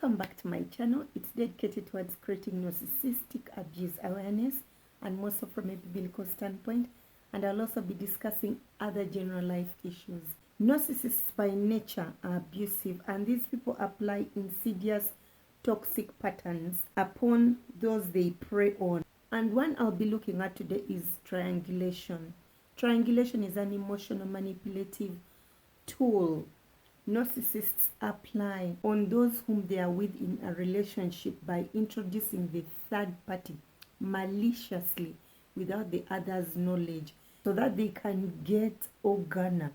Welcome back to my channel. It's dedicated towards creating narcissistic abuse awareness, and more so from a biblical standpoint, and I'll also be discussing other general life issues. Narcissists by nature are abusive, and these people apply insidious toxic patterns upon those they prey on. And one I'll be looking at today is triangulation. Triangulation is an emotional manipulative tool narcissists apply on those whom they are with in a relationship by introducing the third party maliciously without the other's knowledge, so that they can get or garner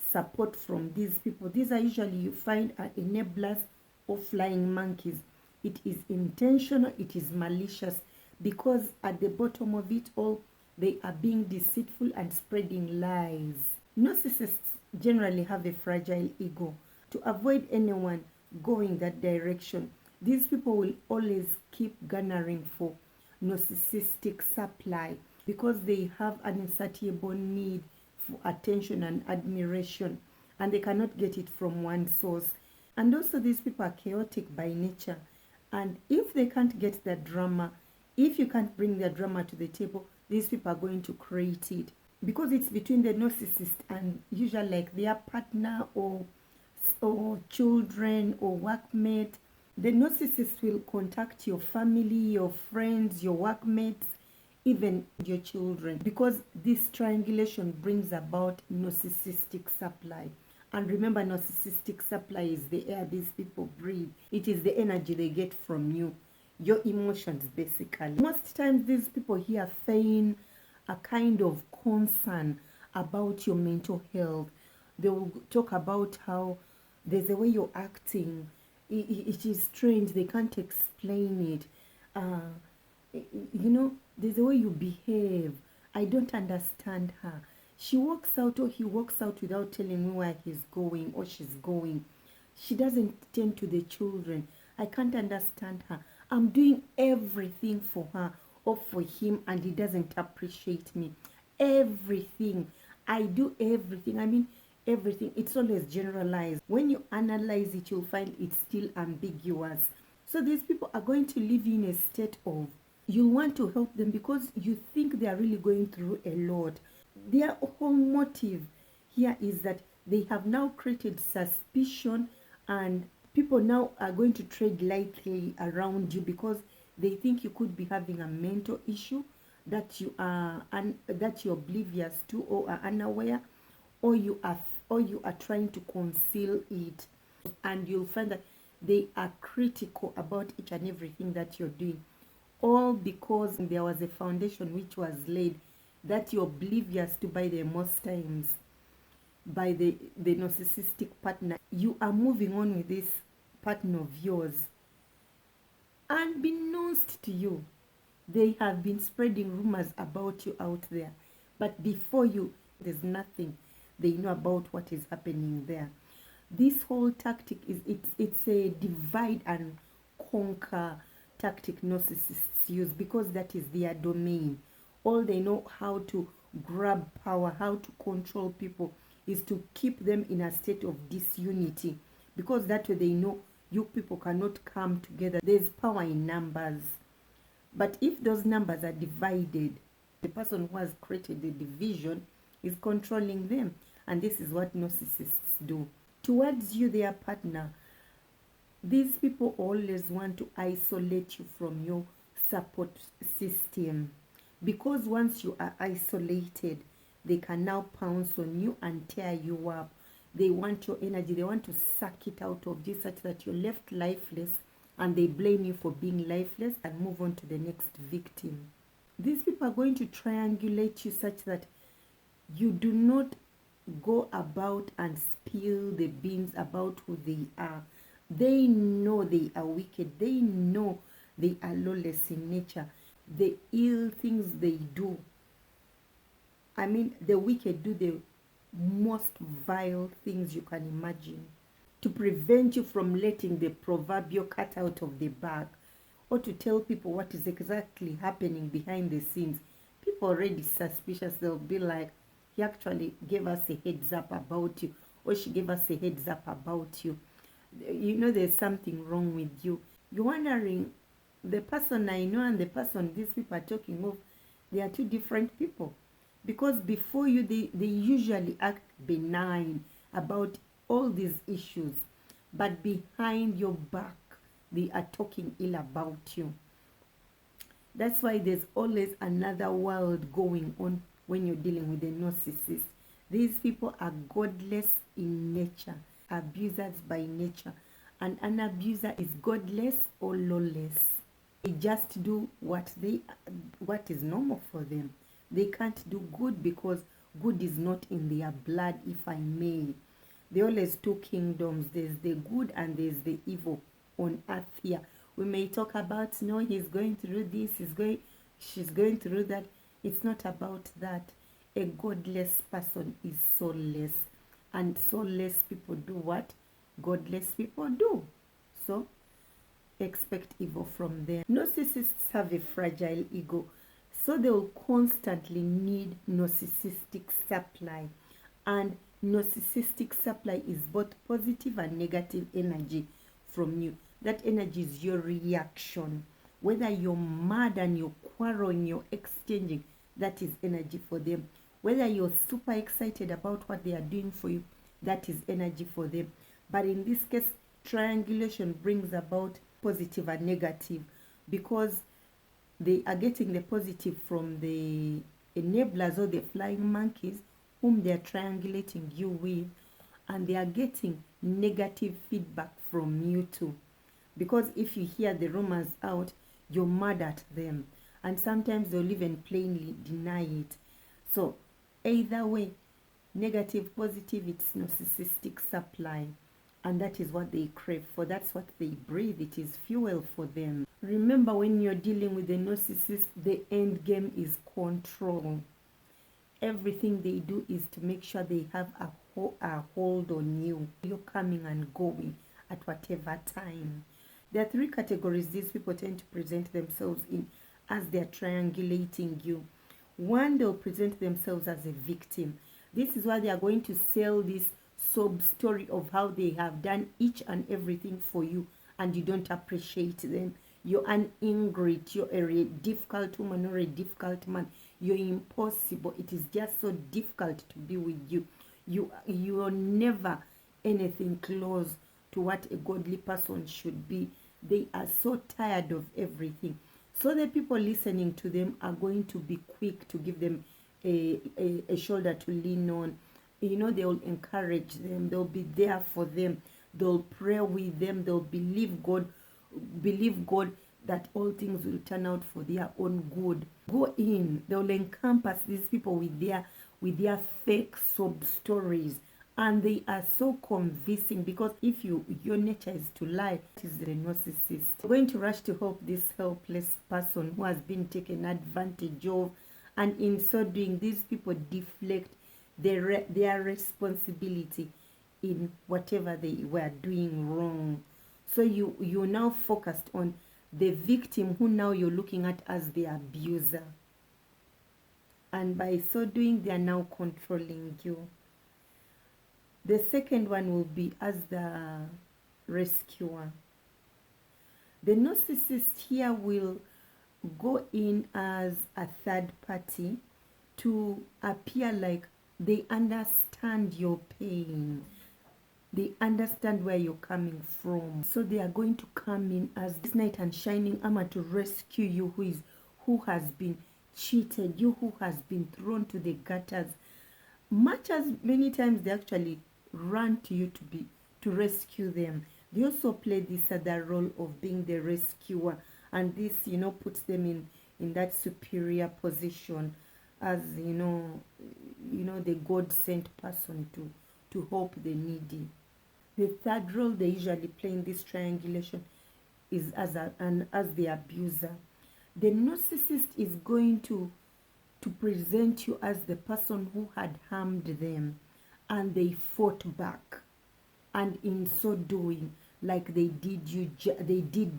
support from these people. These are usually, you find, are enablers or flying monkeys. It is intentional, it is malicious, because at the bottom of it all, they are being deceitful and spreading lies. Narcissists generally have a fragile ego. To avoid anyone going that direction, these people will always keep garnering for narcissistic supply, because they have an insatiable need for attention and admiration, and they cannot get it from one source. And also, these people are chaotic by nature, and if they can't get the drama, if you can't bring the drama to the table, these people are going to create it, because it's between the narcissist and usually like their partner or children or workmate. The narcissist will contact your family, your friends, your workmates, even your children, because this triangulation brings about narcissistic supply. And remember, narcissistic supply is the air these people breathe. It is the energy they get from you, your emotions, basically. Most times these people here feign a kind of concern about your mental health. They will talk about how there's a way you're acting. It is strange. They can't explain it. There's a way you behave. I don't understand her. She walks out or he walks out without telling me where he's going or she's going. She doesn't tend to the children. I can't understand her. I'm doing everything for her or for him, and he doesn't appreciate me. Everything. I do everything. I mean, everything. It's always generalized. When you analyze it, you'll find it's still ambiguous. So these people are going to live in a state of, you want to help them because you think they are really going through a lot. Their whole motive here is that they have now created suspicion, and people now are going to tread lightly around you because they think you could be having a mental issue that you are that you're oblivious to or are unaware, or you are trying to conceal it. And you'll find that they are critical about each and everything that you're doing, all because there was a foundation which was laid that you're oblivious to by the most times by the narcissistic partner. You are moving on with this partner of yours, unbeknownst to you. They have been spreading rumors about you out there, but before you, there's nothing they know about what is happening there. This whole tactic is it's a divide and conquer tactic narcissists use, because that is their domain. All they know how to grab power, how to control people, is to keep them in a state of disunity, because that way they know you people cannot come together. There's power in numbers. But if those numbers are divided, the person who has created the division is controlling them. And this is what narcissists do. Towards you, their partner, these people always want to isolate you from your support system, because once you are isolated, they can now pounce on you and tear you up. They want your energy. They want to suck it out of you such that you're left lifeless, and they blame you for being lifeless and move on to the next victim. These people are going to triangulate you such that you do not go about and spill the beans about who they are. They know they are wicked. They know they are lawless in nature. The ill things they do, I mean, the wicked do the most vile things you can imagine to prevent you from letting the proverbial cat out of the bag, or to tell people what is exactly happening behind the scenes. People already suspicious. They'll be like, he actually gave us a heads up about you, or she gave us a heads up about you. you know there's something wrong with you. You're wondering, the person I know and the person these people are talking of, they are two different people. Because before you, they usually act benign about all these issues, but behind your back, they are talking ill about you. That's why there's always another world going on when you're dealing with a narcissist. These people are godless in nature, abusers by nature. And an abuser is godless or lawless. They just do what is normal for them. They can't do good because good is not in their blood, if I may. They always two kingdoms. There's the good and there's the evil on earth here. We may talk about, no, he's going through this, she's going through that. It's not about that. A godless person is soulless. And soulless people do what godless people do. So expect evil from them. Narcissists have a fragile ego, so they will constantly need narcissistic supply. And narcissistic supply is both positive and negative energy from you. That energy is your reaction. Whether you're mad and you're quarreling, you're exchanging, that is energy for them. Whether you're super excited about what they are doing for you, that is energy for them. But in this case, triangulation brings about positive and negative, because they are getting the positive from the enablers or the flying monkeys whom they are triangulating you with, and they are getting negative feedback from you too. Because if you hear the rumors out, you're mad at them, and sometimes they'll even plainly deny it. So either way, negative, positive, it's narcissistic supply. And that is what they crave for. That's what they breathe. It is fuel for them. Remember, when you're dealing with a narcissist, the end game is control. Everything they do is to make sure they have a hold on you. You're coming and going at whatever time. There are three categories these people tend to present themselves in as they're triangulating you. One, they'll present themselves as a victim. This is why they are going to sell this sob story of how they have done each and everything for you, and you don't appreciate them. You're an ingrate, you're a difficult woman or a difficult man, you're impossible, it is just so difficult to be with you. You are never anything close to what a godly person should be. They are so tired of everything. So the people listening to them are going to be quick to give them a shoulder to lean on. You know, they'll encourage them, they'll be there for them, they'll pray with them, they'll believe God that all things will turn out for their own good. Go in, they'll encompass these people with their fake sob stories, and they are so convincing, because if your nature is to lie, it is the narcissist. You're going to rush to help this helpless person who has been taken advantage of, and in so doing, these people deflect their responsibility in whatever they were doing wrong. So you're now focused on the victim, who now you're looking at as the abuser, and by so doing, they are now controlling you. The second one will be as the rescuer. The narcissist here will go in as a third party to appear like they understand your pain. They understand where you're coming from. So they are going to come in as this knight and shining armor to rescue you, who has been cheated, you who has been thrown to the gutters. Much as many times they actually run to you to rescue them, they also play this other role of being the rescuer, and this, you know, puts them in that superior position as, you know, the God-sent person to help the needy. The third role they usually play in this triangulation is as the abuser. The narcissist is going to present you as the person who had harmed them, and they fought back, and in so doing, like they did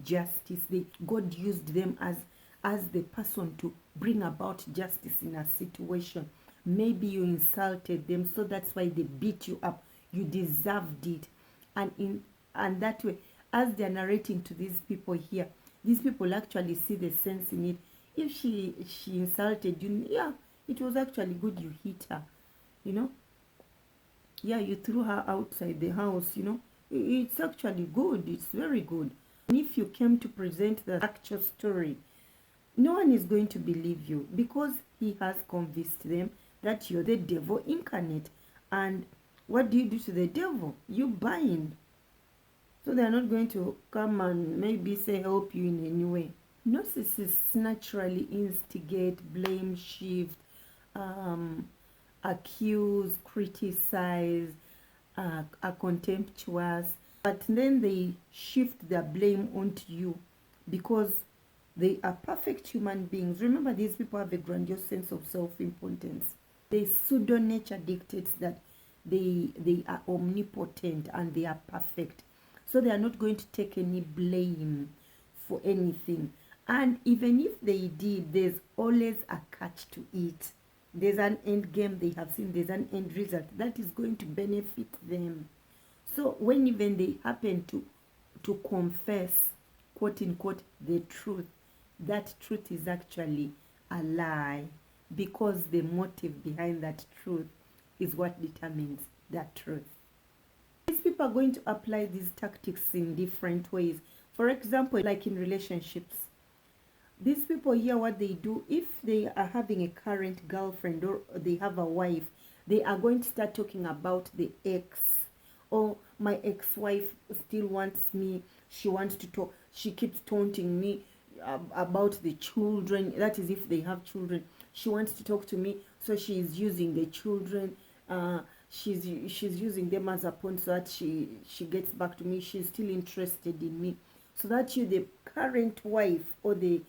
justice. God used them as the person to bring about justice in a situation. Maybe you insulted them, so that's why they beat you up. You deserved it. And And that way, as they're narrating to these people here, these people actually see the sense in it. If she insulted you, yeah, it was actually good you hit her, you know. Yeah, you threw her outside the house, you know. It's actually good. It's very good. And if you came to present the actual story, no one is going to believe you, because he has convinced them that you're the devil incarnate. And what do you do to the devil? You bind. So they're not going to come and maybe say help you in any way. Narcissists naturally instigate, blame, shift, accuse, criticize, are contemptuous, but then they shift their blame onto you because they are perfect human beings. Remember, these people have a grandiose sense of self-importance. The pseudo nature dictates that they are omnipotent and they are perfect. So they are not going to take any blame for anything. And even if they did, there's always a catch to it. There's an end game they have seen, there's an end result that is going to benefit them. So when even they happen to confess, quote unquote, the truth, that truth is actually a lie, because the motive behind that truth is what determines that truth. These people are going to apply these tactics in different ways. For example, like in relationships, these people here, what they do, if they are having a current girlfriend or they have a wife, they are going to start talking about the ex. Oh, my ex-wife still wants me. She wants to talk. She keeps taunting me about the children. That is, if they have children. She wants to talk to me, so she is using the children. She's using them as a pawn so that she gets back to me. She's still interested in me. So that you, the current wife or the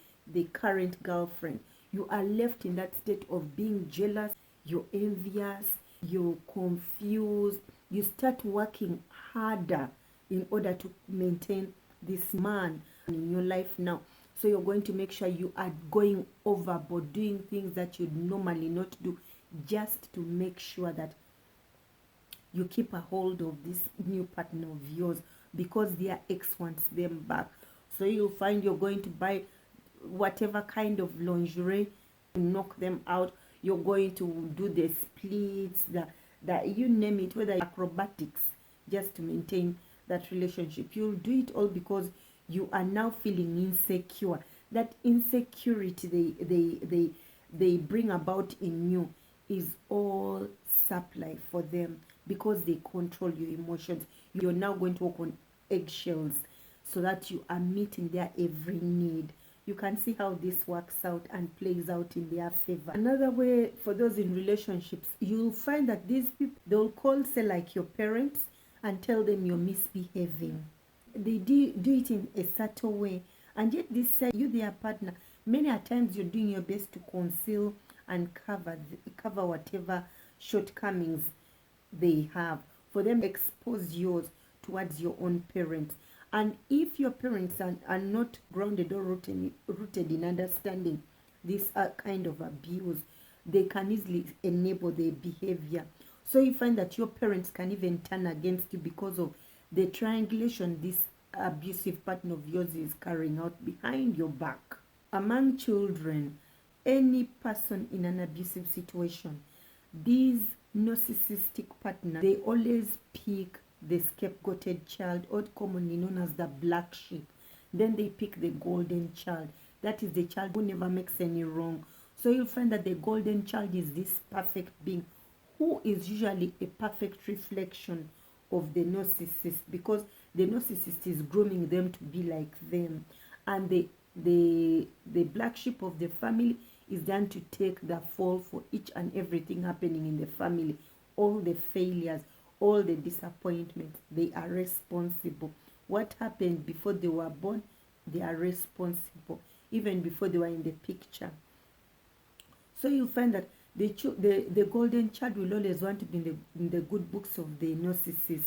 current girlfriend, you are left in that state of being jealous, you're envious, you're confused. You start working harder in order to maintain this man in your life now. So you're going to make sure you are going overboard, doing things that you'd normally not do, just to make sure that you keep a hold of this new partner of yours, because their ex wants them back. So you'll find you're going to buy whatever kind of lingerie to knock them out. You're going to do the splits, the you name it, whether acrobatics, just to maintain that relationship. You'll do it all because you are now feeling insecure. That insecurity they bring about in you is all supply for them, because they control your emotions. You're now going to walk on eggshells so that you are meeting their every need. You can see how this works out and plays out in their favor. Another way, for those in relationships, you'll find that these people, they'll call, say, like your parents and tell them you're misbehaving. They do it in a subtle way, and yet this side, you, their partner, many a times you're doing your best to conceal and cover whatever shortcomings they have, for them to expose yours towards your own parents. And if your parents are not grounded or rooted in understanding this kind of abuse, they can easily enable their behavior. So you find that your parents can even turn against you because of the triangulation this abusive partner of yours is carrying out behind your back. Among children, any person in an abusive situation, these narcissistic partners, they always pick the scapegoated child, or commonly known as the black sheep. Then they pick the golden child. That is the child who never makes any wrong. So you'll find that the golden child is this perfect being, who is usually a perfect reflection of the narcissist, because the narcissist is grooming them to be like them. And the black sheep of the family is done to take the fall for each and everything happening in the family. All the failures, all the disappointments, they are responsible. What happened before they were born, they are responsible, even before they were in the picture. So you find that the golden child will always want to be in the good books of the narcissist.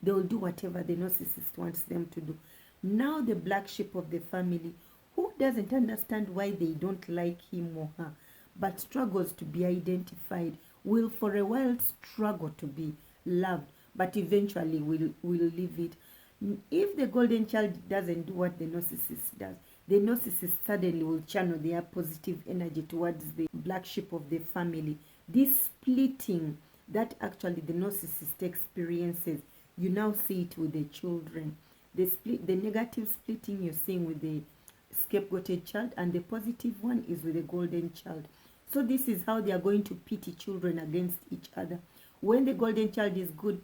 They will do whatever the narcissist wants them to do. Now the black sheep of the family, who doesn't understand why they don't like him or her, but struggles to be identified, will for a while struggle to be loved, but eventually will leave it. If the golden child doesn't do what the narcissist does, the narcissist suddenly will channel their positive energy towards the black sheep of the family. This splitting that actually the narcissist experiences, you now see it with the children. The negative splitting you're seeing with the scapegoated child, and the positive one is with the golden child. So this is how they are going to pity children against each other. When the golden child is good,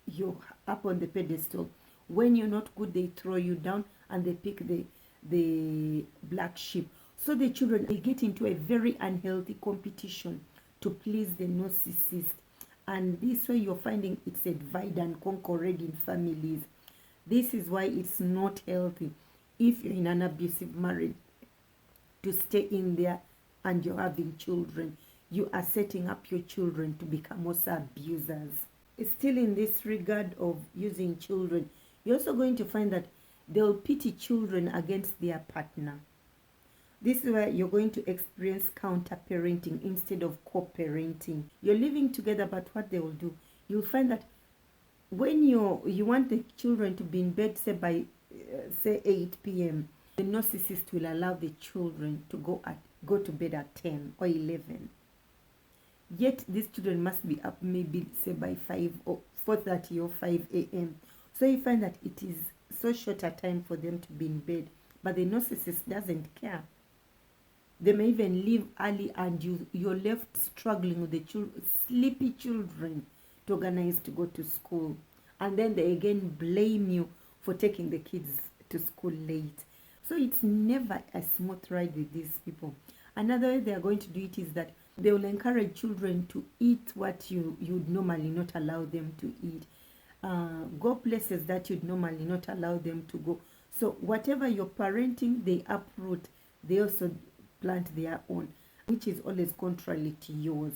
you're up on the pedestal. When you're not good, they throw you down and they pick the black sheep. So the children, they get into a very unhealthy competition to please the narcissist. And this way you're finding it's a divide and conquer in families. This is why it's not healthy if you're in an abusive marriage to stay in there and you're having children. You are setting up your children to become also abusers. Still in this regard of using children, you're also going to find that they'll pity children against their partner. This is where you're going to experience counter-parenting instead of co-parenting. You're living together, but what they will do, you'll find that when you want the children to be in bed, say by say 8 p.m., the narcissist will allow the children to go to bed at 10 or 11. Yet these children must be up maybe say by 5 or 4:30 or 5 a.m. So you find that it is so short a time for them to be in bed, but the narcissist doesn't care. They may even leave early, and you're left struggling with the sleepy children to organize to go to school. And then they again blame you for taking the kids to school late. So it's never a smooth ride with these people. Another way they are going to do it is that they will encourage children to eat what you'd normally not allow them to eat. Go places that you'd normally not allow them to go. So whatever you're parenting, they uproot. They also plant their own, which is always contrary to yours.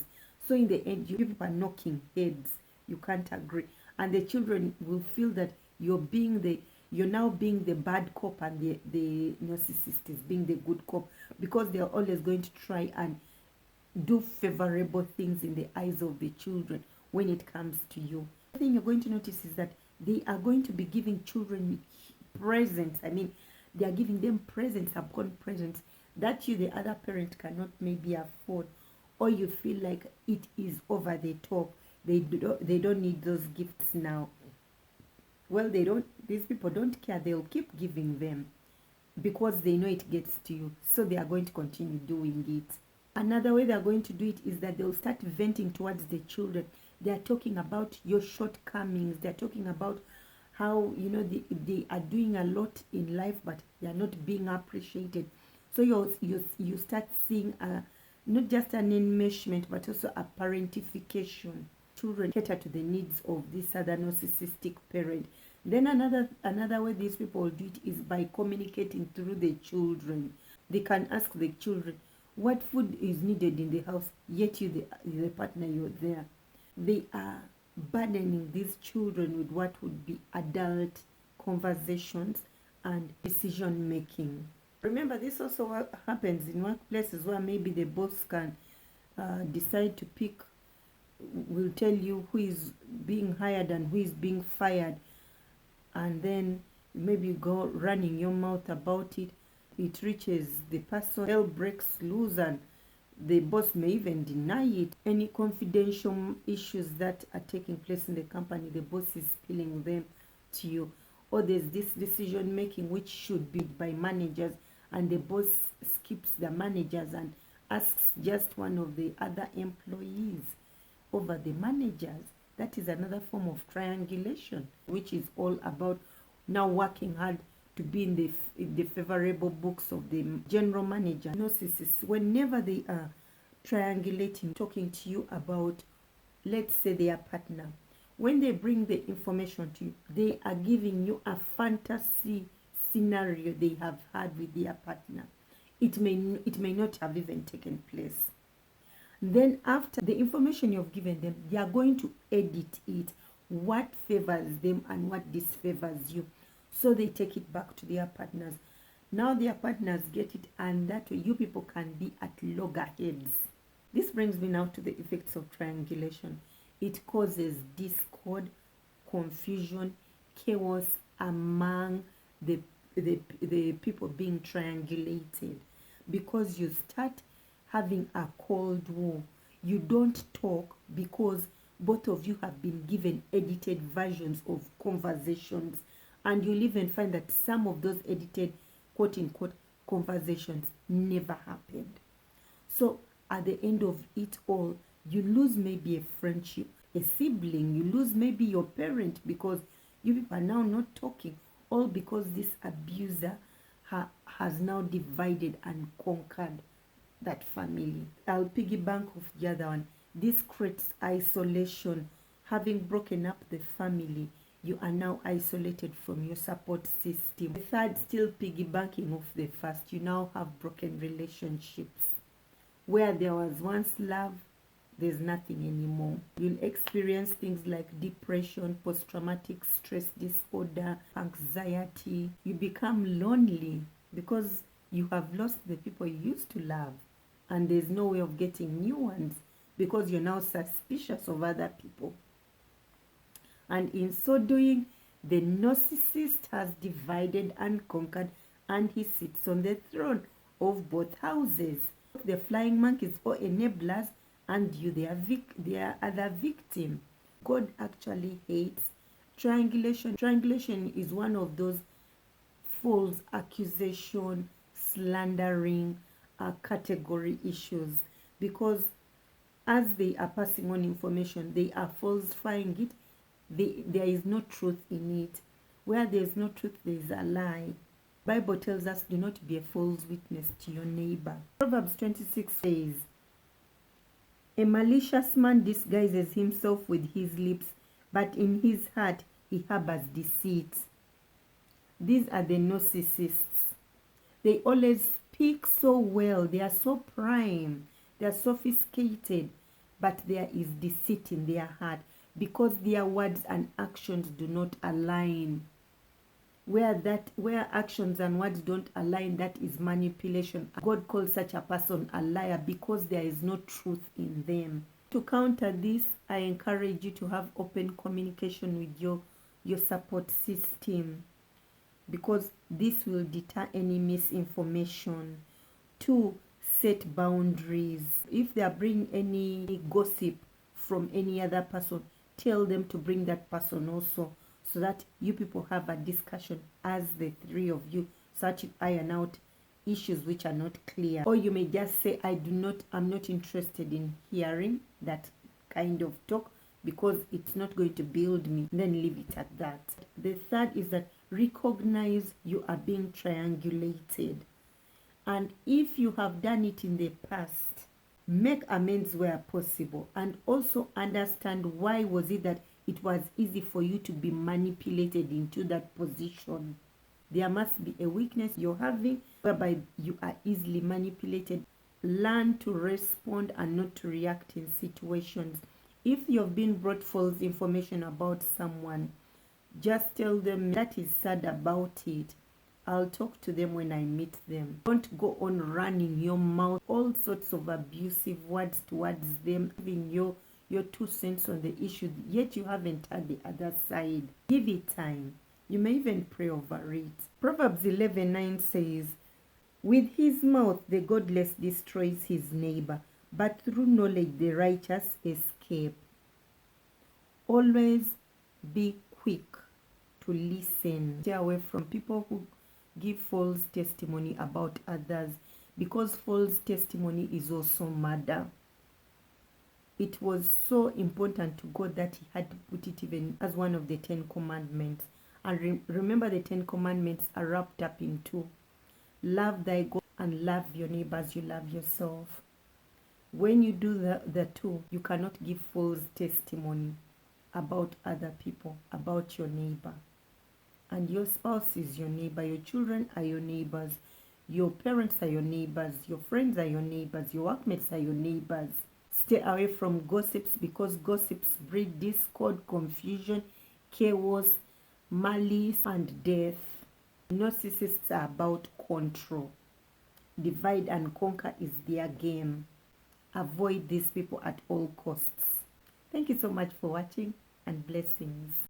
So in the end, you people are knocking heads. You can't agree. And the children will feel that you're now being the bad cop, and the narcissist is being the good cop, because they're always going to try and do favorable things in the eyes of the children when it comes to you. The thing you're going to notice is that they are going to be giving children presents. I mean, they are giving them presents upon presents that you, the other parent, cannot maybe afford, or you feel like it is over the top. They don't need those gifts now. Well, these people don't care. They'll keep giving them because they know it gets to you. So they are going to continue doing it. Another way they're going to do it is that they'll start venting towards the children. They're talking about your shortcomings. They're talking about how, they are doing a lot in life, but they're not being appreciated. So you start seeing not just an enmeshment, but also a parentification. Children cater to the needs of this other narcissistic parent. Then another way these people will do it is by communicating through the children. They can ask the children what food is needed in the house, yet you, the partner, you're there. They are burdening these children with what would be adult conversations and decision making. Remember, this also happens in workplaces where maybe the boss can decide to pick, will tell you who is being hired and who is being fired, and then maybe you go running your mouth about it. It reaches the person, hell breaks loose, and the boss may even deny it. Any confidential issues that are taking place in the company, the boss is spilling them to you. Or there's this decision making which should be by managers, and the boss skips the managers and asks just one of the other employees over the managers. That is another form of triangulation, which is all about now working hard to be in the favorable books of the general manager. Narcissists, whenever they are triangulating, talking to you about, let's say, their partner, when they bring the information to you, they are giving you a fantasy scenario they have had with their partner. It may not have even taken place. Then after the information you've given them, they are going to edit it, what favors them and what disfavors you. So they take it back to their partners. Now their partners get it, and that way you people can be at loggerheads. This brings me now to the effects of triangulation. It causes discord, confusion, chaos among the people being triangulated, because you start having a cold war. You don't talk because both of you have been given edited versions of conversations, and you'll even find that some of those edited quote unquote conversations never happened. So at the end of it all, you lose maybe a friendship, a sibling, you lose maybe your parent, because you people are now not talking, all because this abuser has now divided and conquered that family. I'll piggyback off the other one. This creates isolation. Having broken up the family, you are now isolated from your support system. The third, still piggybacking off the first, you now have broken relationships. Where there was once love, there's nothing anymore. You'll experience things like depression, post-traumatic stress disorder, anxiety. You become lonely because you have lost the people you used to love, and there's no way of getting new ones because you're now suspicious of other people. And in so doing, the narcissist has divided and conquered, and he sits on the throne of both houses. The flying monkeys or enablers, and you, their other victim. God actually hates triangulation. Triangulation is one of those false accusation, slandering category issues, because as they are passing on information, they are falsifying it. There is no truth in it. Where there is no truth, there is a lie. Bible tells us, do not be a false witness to your neighbor. Proverbs 26 says, a malicious man disguises himself with his lips, but in his heart he harbors deceit. These are the narcissists. They always speak so well. They are so prime. They are sophisticated, but there is deceit in their heart because their words and actions do not align. Where actions and words don't align, that is manipulation. God calls such a person a liar because there is no truth in them. To counter this, I encourage you to have open communication with your support system, because this will deter any misinformation. 2, set boundaries. If they are bringing any gossip from any other person, tell them to bring that person also, so that you people have a discussion as the three of you, so that you iron out issues which are not clear. Or you may just say, I'm not interested in hearing that kind of talk because it's not going to build me. Then leave it at that. The third is that recognize you are being triangulated. And if you have done it in the past, make amends where possible, and also understand why was it that it was easy for you to be manipulated into that position. There must be a weakness you're having whereby you are easily manipulated. Learn to respond and not to react in situations. If you've been brought false information about someone, just tell them that is sad about it. I'll talk to them when I meet them. Don't go on running your mouth, all sorts of abusive words towards them, giving your 2 cents on the issue, yet you haven't had the other side. Give it time. You may even pray over it. Proverbs 11:9 says, with his mouth the godless destroys his neighbor, but through knowledge the righteous escape. Always be quick to listen. Stay away from people who give false testimony about others, because false testimony is also murder. It was so important to God that he had to put it even as one of the 10 commandments. And remember, the 10 commandments are wrapped up in 2. Love thy God and love your neighbor as you love yourself. When you do the 2, you cannot give false testimony about other people, about your neighbor. And your spouse is your neighbor, your children are your neighbors, your parents are your neighbors, your friends are your neighbors, your workmates are your neighbors. Stay away from gossips, because gossips breed discord, confusion, chaos, malice, and death. Narcissists are about control. Divide and conquer is their game. Avoid these people at all costs. Thank you so much for watching, and blessings.